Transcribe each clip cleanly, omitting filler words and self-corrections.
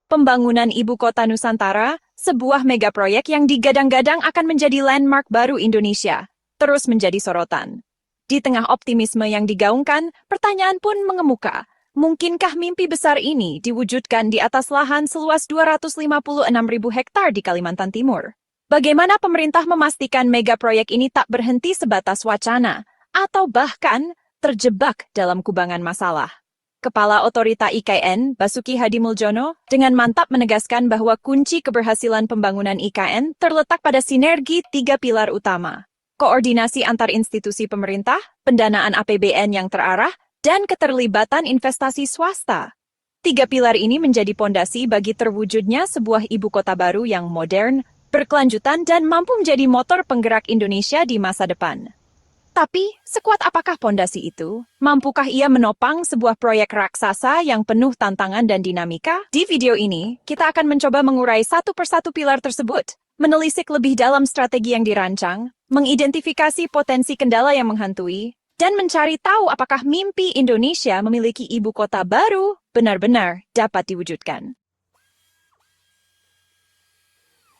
Pembangunan Ibu Kota Nusantara, sebuah megaproyek yang digadang-gadang akan menjadi landmark baru Indonesia, terus menjadi sorotan. Di tengah optimisme yang digaungkan, pertanyaan pun mengemuka. Mungkinkah mimpi besar ini diwujudkan di atas lahan seluas 256.000 hektar di Kalimantan Timur? Bagaimana pemerintah memastikan megaproyek ini tak berhenti sebatas wacana, atau bahkan terjebak dalam kubangan masalah? Kepala Otorita IKN, Basuki Hadimuljono, dengan mantap menegaskan bahwa kunci keberhasilan pembangunan IKN terletak pada sinergi 3 pilar utama. Koordinasi antar institusi pemerintah, pendanaan APBN yang terarah, dan keterlibatan investasi swasta. 3 pilar ini menjadi pondasi bagi terwujudnya sebuah ibu kota baru yang modern, berkelanjutan, dan mampu menjadi motor penggerak Indonesia di masa depan. Tapi, sekuat apakah pondasi itu? Mampukah ia menopang sebuah proyek raksasa yang penuh tantangan dan dinamika? Di video ini, kita akan mencoba mengurai satu persatu pilar tersebut, menelisik lebih dalam strategi yang dirancang, mengidentifikasi potensi kendala yang menghantui, dan mencari tahu apakah mimpi Indonesia memiliki ibu kota baru benar-benar dapat diwujudkan.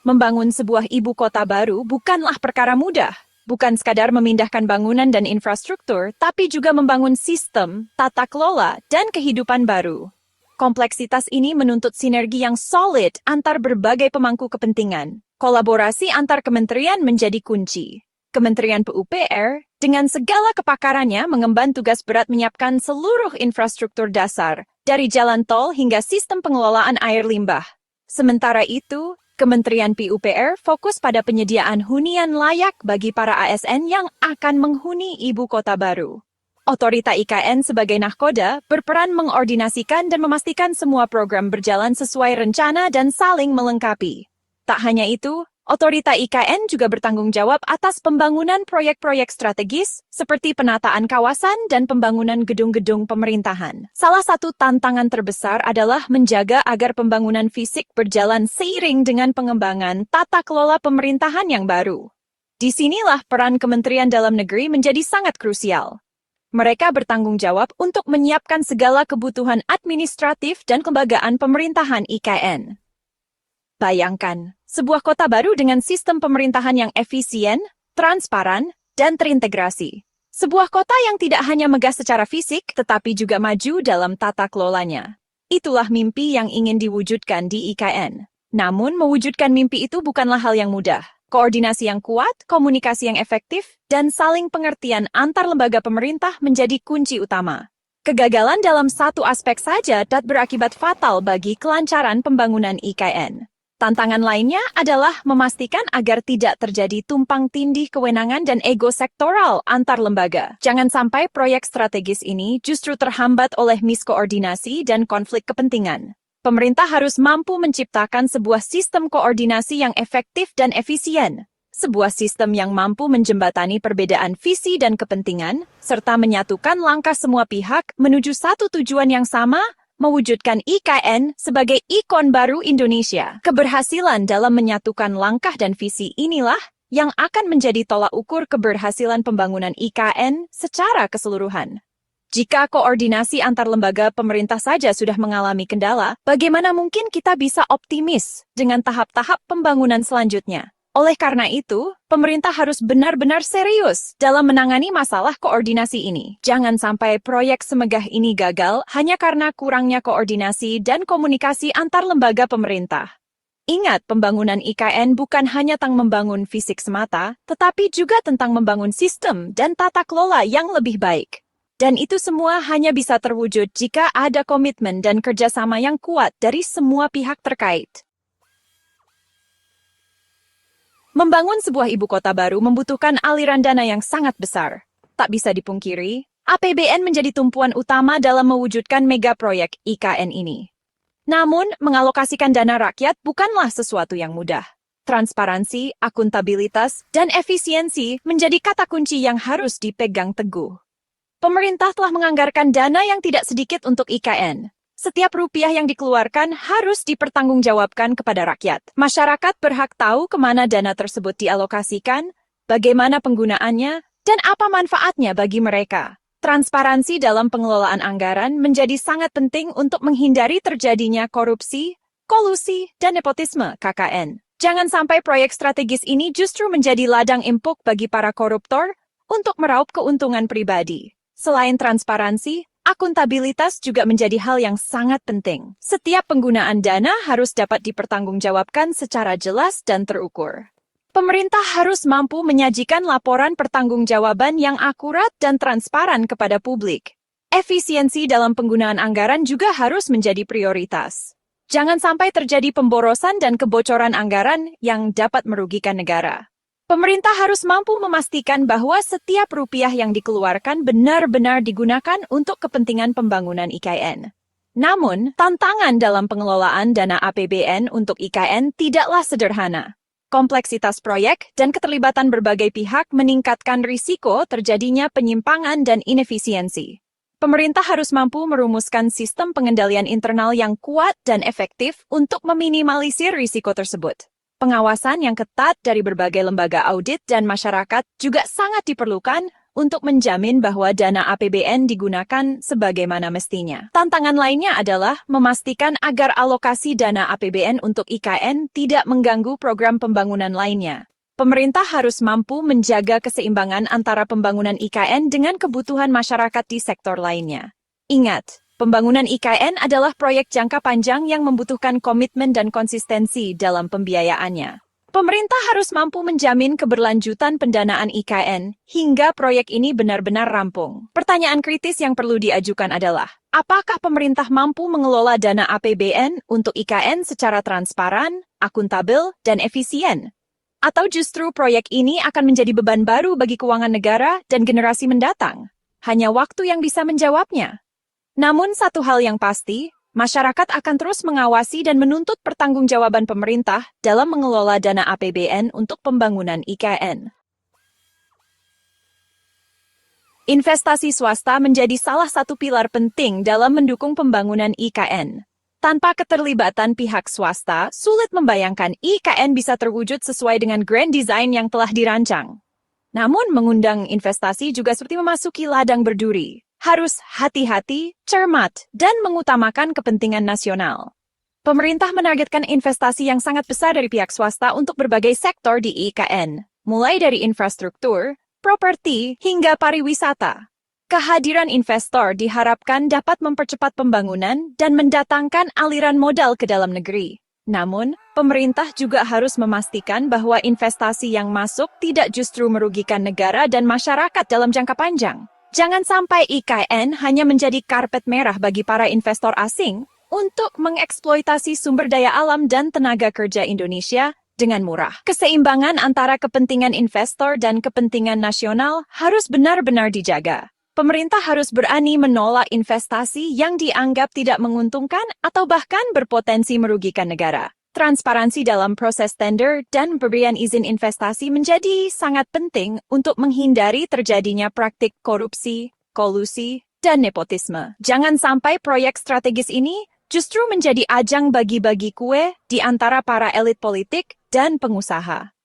Membangun sebuah ibu kota baru bukanlah perkara mudah. Bukan sekadar memindahkan bangunan dan infrastruktur, tapi juga membangun sistem, tata kelola, dan kehidupan baru. Kompleksitas ini menuntut sinergi yang solid antar berbagai pemangku kepentingan. Kolaborasi antar kementerian menjadi kunci. Kementerian PUPR, dengan segala kepakarannya, mengemban tugas berat menyiapkan seluruh infrastruktur dasar, dari jalan tol hingga sistem pengelolaan air limbah. Sementara itu, Kementerian PUPR fokus pada penyediaan hunian layak bagi para ASN yang akan menghuni ibu kota baru. Otorita IKN sebagai nahkoda berperan mengordinasikan dan memastikan semua program berjalan sesuai rencana dan saling melengkapi. Tak hanya itu, Otorita IKN juga bertanggung jawab atas pembangunan proyek-proyek strategis seperti penataan kawasan dan pembangunan gedung-gedung pemerintahan. Salah satu tantangan terbesar adalah menjaga agar pembangunan fisik berjalan seiring dengan pengembangan tata kelola pemerintahan yang baru. Disinilah peran Kementerian Dalam Negeri menjadi sangat krusial. Mereka bertanggung jawab untuk menyiapkan segala kebutuhan administratif dan kelembagaan pemerintahan IKN. Bayangkan, sebuah kota baru dengan sistem pemerintahan yang efisien, transparan, dan terintegrasi. Sebuah kota yang tidak hanya megah secara fisik, tetapi juga maju dalam tata kelolanya. Itulah mimpi yang ingin diwujudkan di IKN. Namun, mewujudkan mimpi itu bukanlah hal yang mudah. Koordinasi yang kuat, komunikasi yang efektif, dan saling pengertian antar lembaga pemerintah menjadi kunci utama. Kegagalan dalam satu aspek saja dapat berakibat fatal bagi kelancaran pembangunan IKN. Tantangan lainnya adalah memastikan agar tidak terjadi tumpang tindih kewenangan dan ego sektoral antar lembaga. Jangan sampai proyek strategis ini justru terhambat oleh miskoordinasi dan konflik kepentingan. Pemerintah harus mampu menciptakan sebuah sistem koordinasi yang efektif dan efisien. Sebuah sistem yang mampu menjembatani perbedaan visi dan kepentingan, serta menyatukan langkah semua pihak menuju satu tujuan yang sama, mewujudkan IKN sebagai ikon baru Indonesia. Keberhasilan dalam menyatukan langkah dan visi inilah yang akan menjadi tolak ukur keberhasilan pembangunan IKN secara keseluruhan. Jika koordinasi antar lembaga pemerintah saja sudah mengalami kendala, bagaimana mungkin kita bisa optimis dengan tahap-tahap pembangunan selanjutnya? Oleh karena itu, pemerintah harus benar-benar serius dalam menangani masalah koordinasi ini. Jangan sampai proyek semegah ini gagal hanya karena kurangnya koordinasi dan komunikasi antar lembaga pemerintah. Ingat, pembangunan IKN bukan hanya tentang membangun fisik semata, tetapi juga tentang membangun sistem dan tata kelola yang lebih baik. Dan itu semua hanya bisa terwujud jika ada komitmen dan kerjasama yang kuat dari semua pihak terkait. Membangun sebuah ibu kota baru membutuhkan aliran dana yang sangat besar. Tak bisa dipungkiri, APBN menjadi tumpuan utama dalam mewujudkan megaproyek IKN ini. Namun, mengalokasikan dana rakyat bukanlah sesuatu yang mudah. Transparansi, akuntabilitas, dan efisiensi menjadi kata kunci yang harus dipegang teguh. Pemerintah telah menganggarkan dana yang tidak sedikit untuk IKN. Setiap rupiah yang dikeluarkan harus dipertanggungjawabkan kepada rakyat. Masyarakat berhak tahu kemana dana tersebut dialokasikan, bagaimana penggunaannya, dan apa manfaatnya bagi mereka. Transparansi dalam pengelolaan anggaran menjadi sangat penting untuk menghindari terjadinya korupsi, kolusi, dan nepotisme KKN. Jangan sampai proyek strategis ini justru menjadi ladang empuk bagi para koruptor untuk meraup keuntungan pribadi. Selain transparansi, akuntabilitas juga menjadi hal yang sangat penting. Setiap penggunaan dana harus dapat dipertanggungjawabkan secara jelas dan terukur. Pemerintah harus mampu menyajikan laporan pertanggungjawaban yang akurat dan transparan kepada publik. Efisiensi dalam penggunaan anggaran juga harus menjadi prioritas. Jangan sampai terjadi pemborosan dan kebocoran anggaran yang dapat merugikan negara. Pemerintah harus mampu memastikan bahwa setiap rupiah yang dikeluarkan benar-benar digunakan untuk kepentingan pembangunan IKN. Namun, tantangan dalam pengelolaan dana APBN untuk IKN tidaklah sederhana. Kompleksitas proyek dan keterlibatan berbagai pihak meningkatkan risiko terjadinya penyimpangan dan inefisiensi. Pemerintah harus mampu merumuskan sistem pengendalian internal yang kuat dan efektif untuk meminimalisir risiko tersebut. Pengawasan yang ketat dari berbagai lembaga audit dan masyarakat juga sangat diperlukan untuk menjamin bahwa dana APBN digunakan sebagaimana mestinya. Tantangan lainnya adalah memastikan agar alokasi dana APBN untuk IKN tidak mengganggu program pembangunan lainnya. Pemerintah harus mampu menjaga keseimbangan antara pembangunan IKN dengan kebutuhan masyarakat di sektor lainnya. Ingat, pembangunan IKN adalah proyek jangka panjang yang membutuhkan komitmen dan konsistensi dalam pembiayaannya. Pemerintah harus mampu menjamin keberlanjutan pendanaan IKN hingga proyek ini benar-benar rampung. Pertanyaan kritis yang perlu diajukan adalah, apakah pemerintah mampu mengelola dana APBN untuk IKN secara transparan, akuntabel, dan efisien? Atau justru proyek ini akan menjadi beban baru bagi keuangan negara dan generasi mendatang? Hanya waktu yang bisa menjawabnya. Namun satu hal yang pasti, masyarakat akan terus mengawasi dan menuntut pertanggungjawaban pemerintah dalam mengelola dana APBN untuk pembangunan IKN. Investasi swasta menjadi salah satu pilar penting dalam mendukung pembangunan IKN. Tanpa keterlibatan pihak swasta, sulit membayangkan IKN bisa terwujud sesuai dengan grand design yang telah dirancang. Namun mengundang investasi juga seperti memasuki ladang berduri. Harus hati-hati, cermat, dan mengutamakan kepentingan nasional. Pemerintah menargetkan investasi yang sangat besar dari pihak swasta untuk berbagai sektor di IKN, mulai dari infrastruktur, properti, hingga pariwisata. Kehadiran investor diharapkan dapat mempercepat pembangunan dan mendatangkan aliran modal ke dalam negeri. Namun, pemerintah juga harus memastikan bahwa investasi yang masuk tidak justru merugikan negara dan masyarakat dalam jangka panjang. Jangan sampai IKN hanya menjadi karpet merah bagi para investor asing untuk mengeksploitasi sumber daya alam dan tenaga kerja Indonesia dengan murah. Keseimbangan antara kepentingan investor dan kepentingan nasional harus benar-benar dijaga. Pemerintah harus berani menolak investasi yang dianggap tidak menguntungkan atau bahkan berpotensi merugikan negara. Transparansi dalam proses tender dan pemberian izin investasi menjadi sangat penting untuk menghindari terjadinya praktik korupsi, kolusi, dan nepotisme. Jangan sampai proyek strategis ini justru menjadi ajang bagi-bagi kue di antara para elit politik dan pengusaha.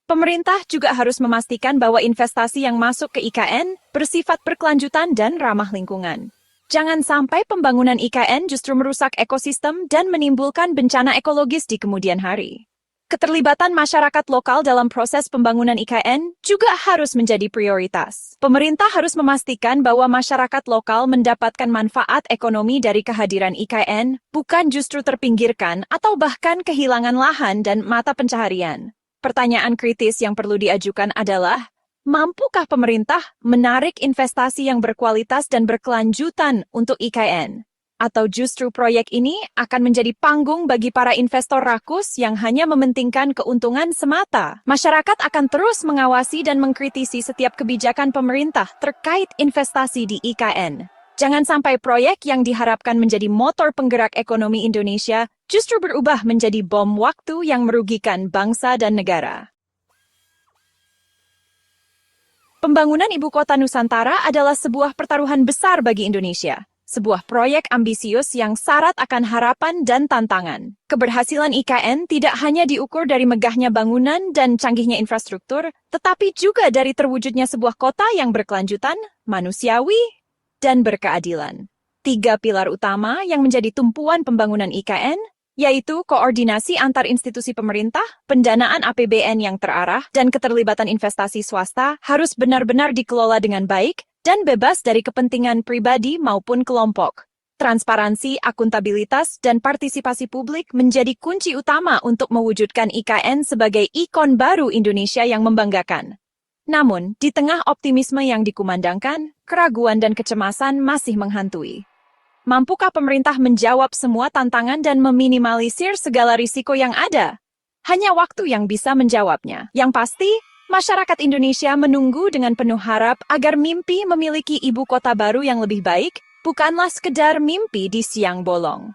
Pemerintah juga harus memastikan bahwa investasi yang masuk ke IKN bersifat berkelanjutan dan ramah lingkungan. Jangan sampai pembangunan IKN justru merusak ekosistem dan menimbulkan bencana ekologis di kemudian hari. Keterlibatan masyarakat lokal dalam proses pembangunan IKN juga harus menjadi prioritas. Pemerintah harus memastikan bahwa masyarakat lokal mendapatkan manfaat ekonomi dari kehadiran IKN, bukan justru terpinggirkan atau bahkan kehilangan lahan dan mata pencaharian. Pertanyaan kritis yang perlu diajukan adalah, mampukah pemerintah menarik investasi yang berkualitas dan berkelanjutan untuk IKN? Atau justru proyek ini akan menjadi panggung bagi para investor rakus yang hanya mementingkan keuntungan semata? Masyarakat akan terus mengawasi dan mengkritisi setiap kebijakan pemerintah terkait investasi di IKN. Jangan sampai proyek yang diharapkan menjadi motor penggerak ekonomi Indonesia justru berubah menjadi bom waktu yang merugikan bangsa dan negara. Pembangunan Ibu Kota Nusantara adalah sebuah pertaruhan besar bagi Indonesia. Sebuah proyek ambisius yang syarat akan harapan dan tantangan. Keberhasilan IKN tidak hanya diukur dari megahnya bangunan dan canggihnya infrastruktur, tetapi juga dari terwujudnya sebuah kota yang berkelanjutan, manusiawi, dan berkeadilan. 3 pilar utama yang menjadi tumpuan pembangunan IKN yaitu koordinasi antar institusi pemerintah, pendanaan APBN yang terarah, dan keterlibatan investasi swasta harus benar-benar dikelola dengan baik dan bebas dari kepentingan pribadi maupun kelompok. Transparansi, akuntabilitas, dan partisipasi publik menjadi kunci utama untuk mewujudkan IKN sebagai ikon baru Indonesia yang membanggakan. Namun, di tengah optimisme yang dikumandangkan, keraguan dan kecemasan masih menghantui. Mampukah pemerintah menjawab semua tantangan dan meminimalisir segala risiko yang ada? Hanya waktu yang bisa menjawabnya. Yang pasti, masyarakat Indonesia menunggu dengan penuh harap agar mimpi memiliki ibu kota baru yang lebih baik bukanlah sekedar mimpi di siang bolong.